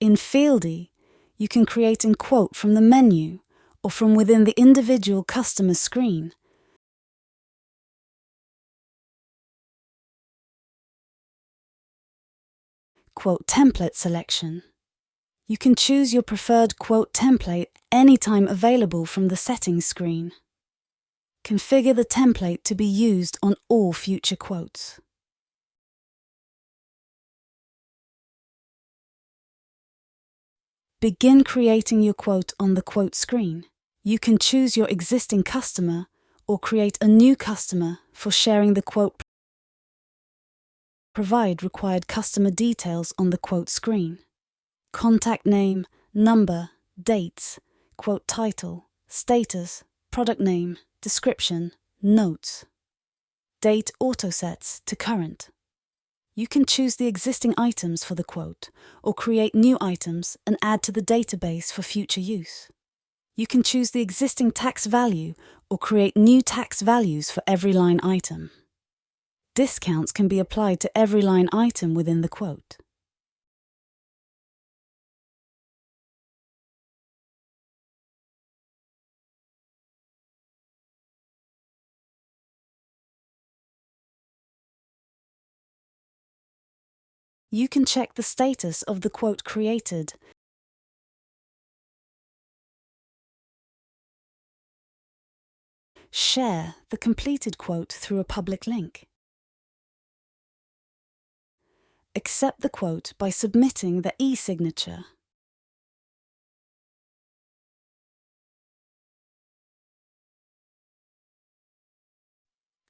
In Fieldy, you can create and quote from the menu or from within the individual customer screen. Quote template selection. You can choose your preferred quote template anytime available from the settings screen. Configure the template to be used on all future quotes. Begin creating your quote on the quote screen. You can choose your existing customer or create a new customer for sharing the quote. Provide required customer details on the quote screen. Contact name, number, dates, quote title, status, product name, description, notes. Date auto-sets to current. You can choose the existing items for the quote or create new items and add to the database for future use. You can choose the existing tax value or create new tax values for every line item. Discounts can be applied to every line item within the quote. You can check the status of the quote created. Share the completed quote through a public link. Accept the quote by submitting the e-signature.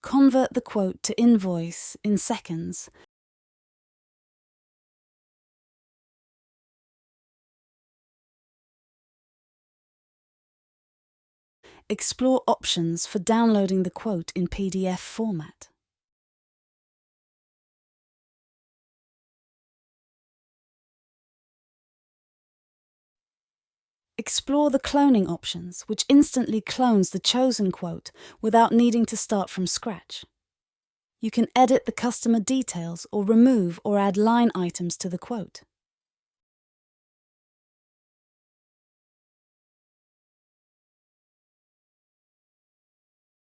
Convert the quote to invoice in seconds. Explore options for downloading the quote in PDF format. Explore the cloning options, which instantly clones the chosen quote without needing to start from scratch. You can edit the customer details or remove or add line items to the quote.